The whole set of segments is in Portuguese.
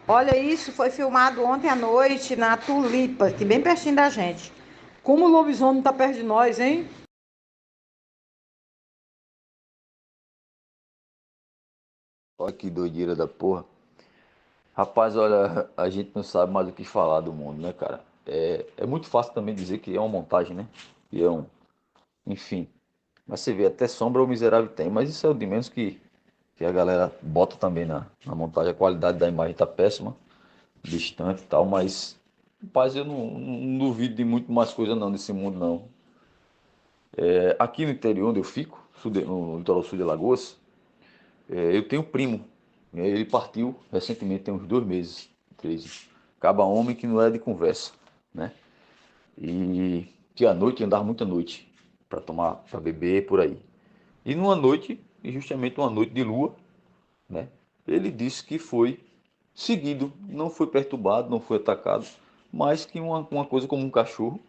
Olha, isso foi filmado ontem à noite na Tulipa, aqui bem pertinho da gente. Como o lobisomem tá perto de nós, hein? Olha que doideira da porra. Rapaz, olha, a gente não sabe mais o que falar do mundo, né, cara? É muito fácil também dizer que é uma montagem, né? Que é um. Enfim. Mas você vê, até sombra o miserável tem. Mas isso é o de menos que a galera bota também na montagem. A qualidade da imagem tá péssima, distante e tal. Mas, rapaz, eu não duvido de muito mais coisa não nesse mundo, não. Aqui no interior onde eu fico, no litoral sul de Alagoas, eu tenho um primo. Ele partiu recentemente, tem uns 2 meses, 3. Acaba homem que não é de conversa, né? E que à noite andava muita noite para tomar, para beber por aí. E numa noite, e justamente uma noite de lua, né? Ele disse que foi seguido, não foi perturbado, não foi atacado, mas que uma coisa como um cachorro,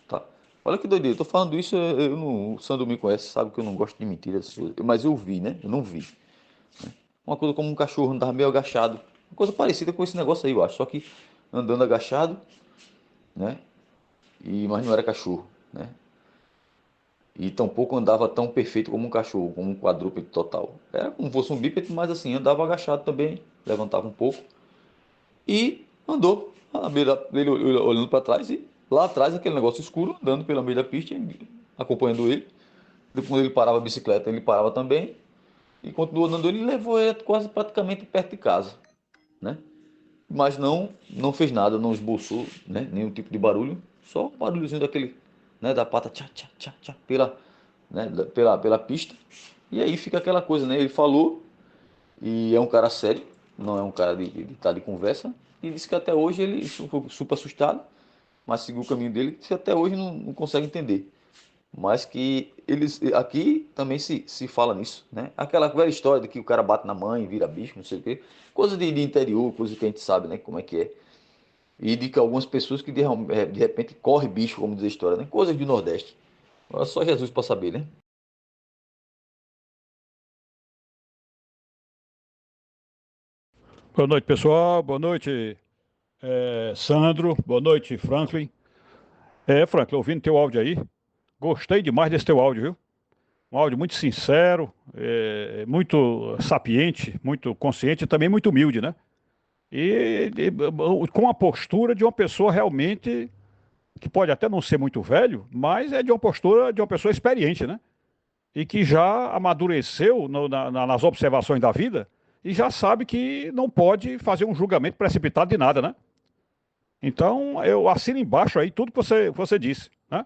tá? Olha que doideira, eu tô falando isso, eu não, o Sandro me conhece, sabe que eu não gosto de mentiras, mas eu vi, né? Eu não vi. Uma coisa como um cachorro andava meio agachado. Uma coisa parecida com esse negócio aí, eu acho. Só que andando agachado, né? Mas não era cachorro, né? E tampouco andava tão perfeito como um cachorro, como um quadrúpede total. Era como se fosse um bípede, mas assim, andava agachado também, levantava um pouco. E andou à beira dele, olhando para trás. E lá atrás, aquele negócio escuro, andando pela meio da pista, acompanhando ele. Depois, quando ele parava a bicicleta, ele parava também. E continuou andando, ele levou ele quase praticamente perto de casa, né? Mas não fez nada, não esboçou, né, nenhum tipo de barulho, só o barulhozinho daquele, né, da pata tchá, tchá, tchá, tchá, pela pista. E aí fica aquela coisa, né? Ele falou, e é um cara sério, não é um cara de estar de conversa, e disse que até hoje ele ficou super assustado, mas seguiu o caminho dele, que até hoje não consegue entender. Mas que eles aqui também se fala nisso, né? Aquela velha história de que o cara bate na mãe, vira bicho, não sei o quê. Coisa de interior, coisa que a gente sabe, né? Como é que é. E de que algumas pessoas que de repente corre bicho, como diz a história, né? Coisas do Nordeste. Agora só Jesus para saber, né? Boa noite, pessoal. Boa noite, Sandro. Boa noite, Franklin. Franklin, ouvindo teu áudio aí, gostei demais desse teu áudio, viu? Um áudio muito sincero, muito sapiente, muito consciente e também muito humilde, né? Com a postura de uma pessoa realmente que pode até não ser muito velho, mas é de uma postura de uma pessoa experiente, né? E que já amadureceu nas observações da vida e já sabe que não pode fazer um julgamento precipitado de nada, né? Então, eu assino embaixo aí tudo que você disse, né?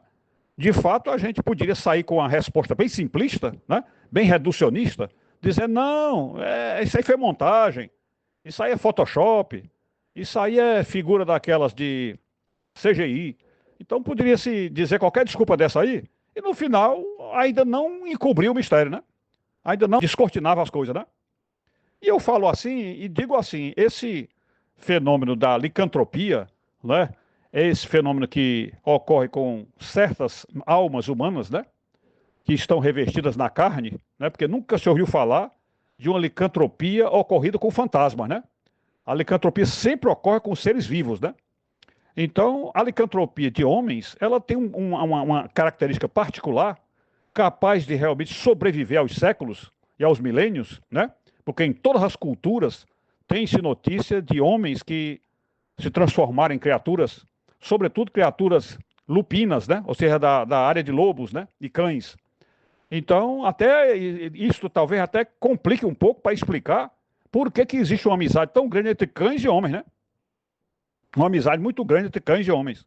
De fato, a gente poderia sair com uma resposta bem simplista, né? Bem reducionista, dizer, não, isso aí foi montagem, isso aí é Photoshop, isso aí é figura daquelas de CGI. Então, poderia-se dizer qualquer desculpa dessa aí, e no final, ainda não encobrir o mistério, né? Ainda não descortinava as coisas, né? E eu falo assim e digo assim: esse fenômeno da licantropia, né? É esse fenômeno que ocorre com certas almas humanas, né? Que estão revestidas na carne, né? Porque nunca se ouviu falar de uma licantropia ocorrida com fantasmas, né? A licantropia sempre ocorre com seres vivos, né? Então, a licantropia de homens, ela tem uma característica particular, capaz de realmente sobreviver aos séculos e aos milênios, né? Porque em todas as culturas tem-se notícia de homens que se transformaram em criaturas, sobretudo criaturas lupinas, né? Ou seja, da área de lobos, né? E cães. Então, até isso talvez até complique um pouco para explicar por que existe uma amizade tão grande entre cães e homens, né? Uma amizade muito grande entre cães e homens.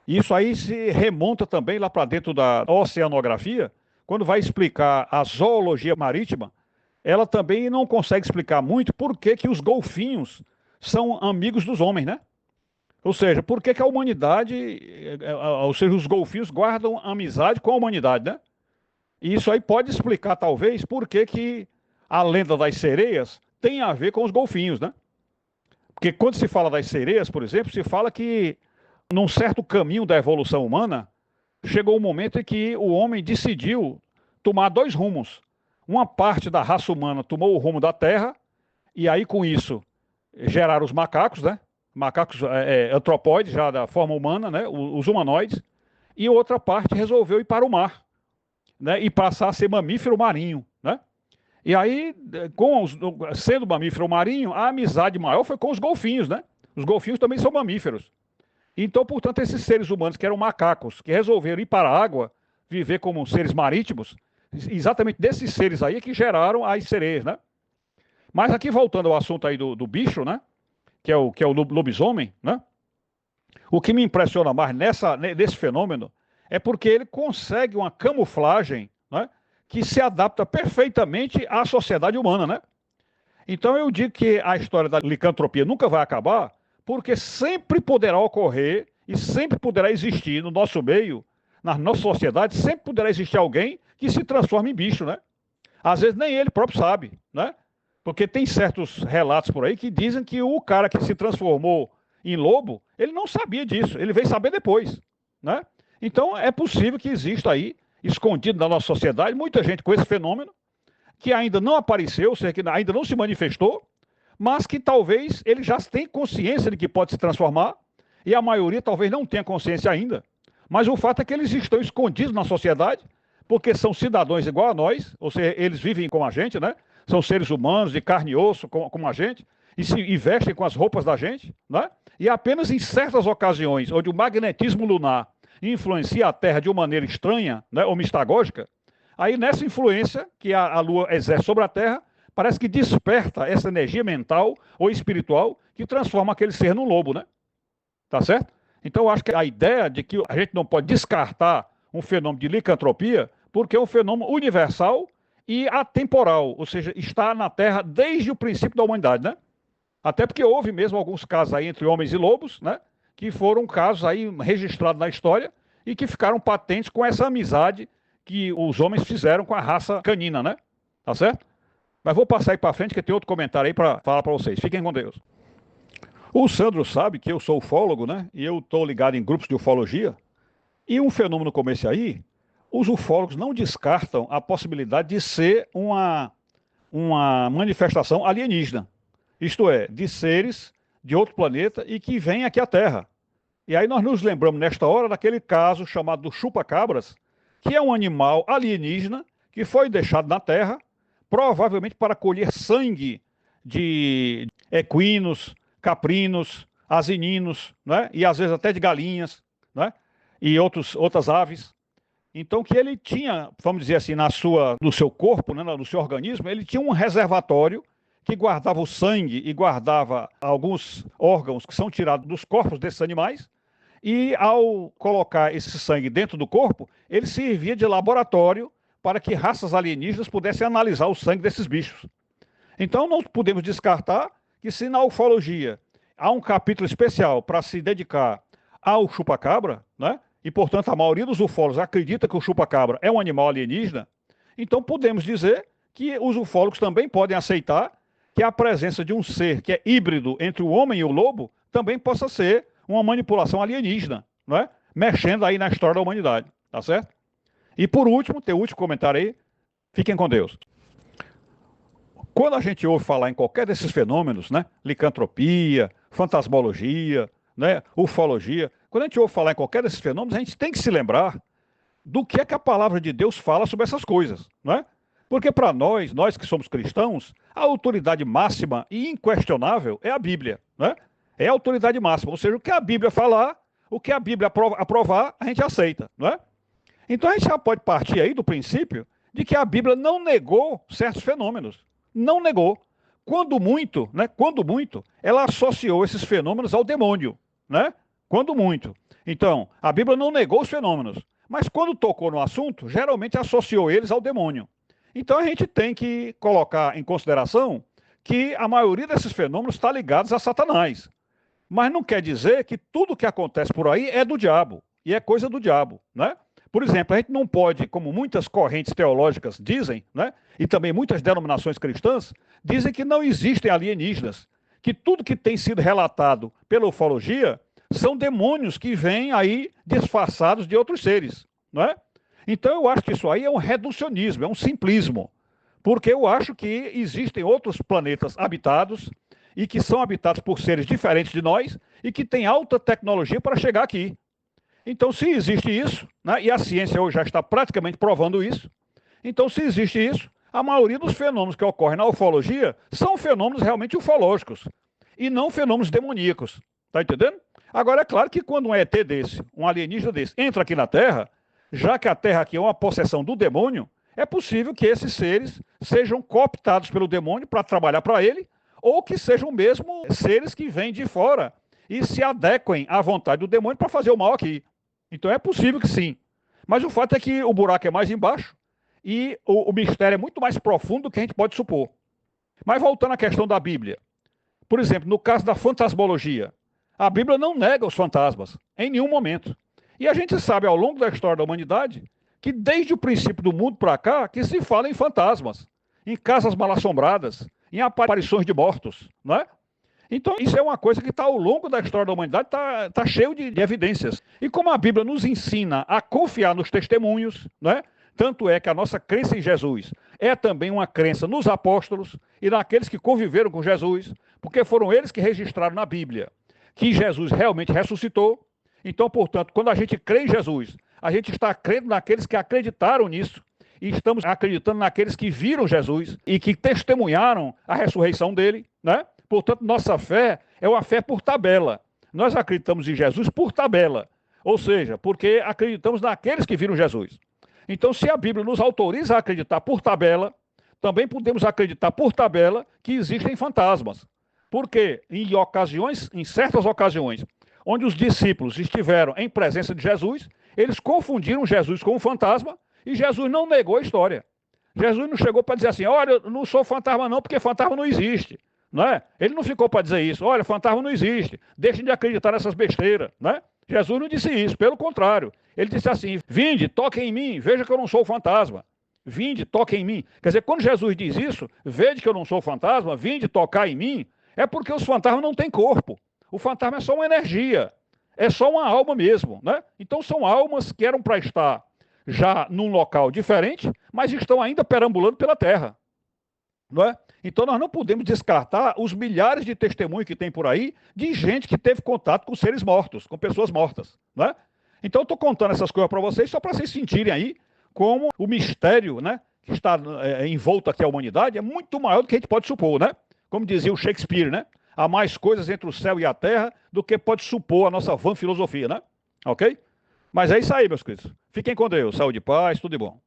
Isso aí se remonta também lá para dentro da oceanografia, quando vai explicar a zoologia marítima, ela também não consegue explicar muito por que os golfinhos são amigos dos homens, né? Ou seja, por que a humanidade, ou seja, os golfinhos guardam amizade com a humanidade, né? E isso aí pode explicar, talvez, por que a lenda das sereias tem a ver com os golfinhos, né? Porque quando se fala das sereias, por exemplo, se fala que num certo caminho da evolução humana, chegou um momento em que o homem decidiu tomar dois rumos. Uma parte da raça humana tomou o rumo da Terra, e aí com isso geraram os macacos, né? Macacos antropóides, já da forma humana, né? Os humanoides. E outra parte resolveu ir para o mar, né? E passar a ser mamífero marinho, né? E aí, sendo mamífero marinho, a amizade maior foi com os golfinhos, né? Os golfinhos também são mamíferos. Então, portanto, esses seres humanos que eram macacos, que resolveram ir para a água, viver como seres marítimos, exatamente desses seres aí que geraram as sereias, né? Mas aqui, voltando ao assunto aí do bicho, né? Que é o lobisomem, né? O que me impressiona mais nesse fenômeno é porque ele consegue uma camuflagem, né? Que se adapta perfeitamente à sociedade humana, né? Então eu digo que a história da licantropia nunca vai acabar, porque sempre poderá ocorrer e sempre poderá existir no nosso meio, na nossa sociedade, sempre poderá existir alguém que se transforma em bicho, né? Às vezes nem ele próprio sabe, né? Porque tem certos relatos por aí que dizem que o cara que se transformou em lobo, ele não sabia disso, ele veio saber depois, né? Então é possível que exista aí, escondido na nossa sociedade, muita gente com esse fenômeno, que ainda não apareceu, ou seja, que ainda não se manifestou, mas que talvez ele já tenha consciência de que pode se transformar, e a maioria talvez não tenha consciência ainda. Mas o fato é que eles estão escondidos na sociedade, porque são cidadãos igual a nós, ou seja, eles vivem como a gente, né? São seres humanos de carne e osso, como a gente, e vestem com as roupas da gente, né? E apenas em certas ocasiões, onde o magnetismo lunar influencia a Terra de uma maneira estranha, né, ou mistagógica, aí nessa influência que a Lua exerce sobre a Terra, parece que desperta essa energia mental ou espiritual que transforma aquele ser num lobo, né? Tá certo? Então eu acho que a ideia de que a gente não pode descartar um fenômeno de licantropia, porque é um fenômeno universal e atemporal, ou seja, está na Terra desde o princípio da humanidade, né? Até porque houve mesmo alguns casos aí entre homens e lobos, né? Que foram casos aí registrados na história e que ficaram patentes com essa amizade que os homens fizeram com a raça canina, né? Tá certo? Mas vou passar aí para frente que tem outro comentário aí para falar para vocês. Fiquem com Deus. O Sandro sabe que eu sou ufólogo, né? E eu estou ligado em grupos de ufologia. E um fenômeno como esse aí, os ufólogos não descartam a possibilidade de ser uma manifestação alienígena. Isto é, de seres de outro planeta e que vêm aqui à Terra. E aí nós nos lembramos nesta hora daquele caso chamado do chupa-cabras, que é um animal alienígena que foi deixado na Terra, provavelmente para colher sangue de equinos, caprinos, asininos, né? E às vezes até de galinhas, né? E outras aves. Então que ele tinha, vamos dizer assim, no seu corpo, né? No seu organismo, ele tinha um reservatório que guardava o sangue e guardava alguns órgãos que são tirados dos corpos desses animais, e ao colocar esse sangue dentro do corpo, ele servia de laboratório para que raças alienígenas pudessem analisar o sangue desses bichos. Então não podemos descartar que se na ufologia há um capítulo especial para se dedicar ao chupacabra, né? E portanto a maioria dos ufólogos acredita que o chupacabra é um animal alienígena, então podemos dizer que os ufólogos também podem aceitar que a presença de um ser que é híbrido entre o homem e o lobo também possa ser uma manipulação alienígena, não é? Mexendo aí na história da humanidade, tá certo? E por último, tem o último comentário aí, fiquem com Deus. Quando a gente ouve falar em qualquer desses fenômenos, né? Licantropia, fantasmologia, né? Ufologia, quando a gente ouve falar em qualquer desses fenômenos, a gente tem que se lembrar do que é que a palavra de Deus fala sobre essas coisas, não é? Porque para nós que somos cristãos, a autoridade máxima e inquestionável é a Bíblia, né? É a autoridade máxima, ou seja, o que a Bíblia falar, o que a Bíblia aprovar, a gente aceita, não é? Então a gente já pode partir aí do princípio de que a Bíblia não negou certos fenômenos, não negou. Quando muito, né? Quando muito, ela associou esses fenômenos ao demônio, né? Quando muito. Então, a Bíblia não negou os fenômenos, mas quando tocou no assunto, geralmente associou eles ao demônio. Então a gente tem que colocar em consideração que a maioria desses fenômenos está ligados a Satanás. Mas não quer dizer que tudo que acontece por aí é do diabo, e é coisa do diabo, né? Por exemplo, a gente não pode, como muitas correntes teológicas dizem, né? E também muitas denominações cristãs, dizem que não existem alienígenas, que tudo que tem sido relatado pela ufologia são demônios que vêm aí disfarçados de outros seres, não é? Então eu acho que isso aí é um reducionismo, é um simplismo, porque eu acho que existem outros planetas habitados e que são habitados por seres diferentes de nós e que têm alta tecnologia para chegar aqui. Então, se existe isso, né, e a ciência hoje já está praticamente provando isso, então, se existe isso, a maioria dos fenômenos que ocorrem na ufologia são fenômenos realmente ufológicos e não fenômenos demoníacos. Está entendendo? Agora, é claro que quando um ET desse, um alienígena desse, entra aqui na Terra, já que a Terra aqui é uma possessão do demônio, é possível que esses seres sejam cooptados pelo demônio para trabalhar para ele, ou que sejam mesmo seres que vêm de fora e se adequem à vontade do demônio para fazer o mal aqui. Então é possível que sim. Mas o fato é que o buraco é mais embaixo e o mistério é muito mais profundo do que a gente pode supor. Mas voltando à questão da Bíblia. Por exemplo, no caso da fantasmologia, a Bíblia não nega os fantasmas, em nenhum momento. E a gente sabe, ao longo da história da humanidade, que desde o princípio do mundo para cá, que se fala em fantasmas, em casas mal-assombradas, em aparições de mortos, não é? Então, isso é uma coisa que está ao longo da história da humanidade, está cheio de evidências. E como a Bíblia nos ensina a confiar nos testemunhos, não é? Tanto é que a nossa crença em Jesus é também uma crença nos apóstolos e naqueles que conviveram com Jesus, porque foram eles que registraram na Bíblia que Jesus realmente ressuscitou. Então, portanto, quando a gente crê em Jesus, a gente está crendo naqueles que acreditaram nisso e estamos acreditando naqueles que viram Jesus e que testemunharam a ressurreição dele, né? Portanto, nossa fé é uma fé por tabela. Nós acreditamos em Jesus por tabela, ou seja, porque acreditamos naqueles que viram Jesus. Então, se a Bíblia nos autoriza a acreditar por tabela, também podemos acreditar por tabela que existem fantasmas. Porque em certas ocasiões, onde os discípulos estiveram em presença de Jesus, eles confundiram Jesus com um fantasma e Jesus não negou a história. Jesus não chegou para dizer assim, olha, eu não sou fantasma não, porque fantasma não existe. Não é? Ele não ficou para dizer isso, olha, fantasma não existe, deixem de acreditar nessas besteiras. Não é? Jesus não disse isso, pelo contrário. Ele disse assim, vinde, toquem em mim, veja que eu não sou fantasma. Vinde, toquem em mim. Quer dizer, quando Jesus diz isso, veja que eu não sou fantasma, vinde tocar em mim, é porque os fantasmas não têm corpo. O fantasma é só uma energia, é só uma alma mesmo, né? Então são almas que eram para estar já num local diferente, mas estão ainda perambulando pela Terra, não é? Então nós não podemos descartar os milhares de testemunhos que tem por aí de gente que teve contato com seres mortos, com pessoas mortas, não é? Então eu estou contando essas coisas para vocês só para vocês sentirem aí como o mistério, né, que está envolto aqui à humanidade é muito maior do que a gente pode supor, né? Como dizia o Shakespeare, né? Há mais coisas entre o céu e a terra do que pode supor a nossa vã filosofia, né? Ok? Mas é isso aí, meus queridos. Fiquem com Deus. Saúde e paz, tudo de bom.